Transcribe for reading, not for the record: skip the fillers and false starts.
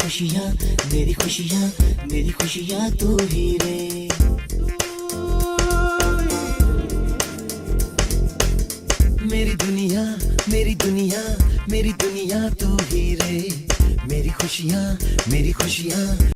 खुशियाँ, मेरी खुशियाँ, मेरी खुशियाँ तू ही रे। मेरी दुनिया, मेरी दुनिया, मेरी दुनिया तू ही रे। मेरी खुशियाँ, मेरी खुशियाँ।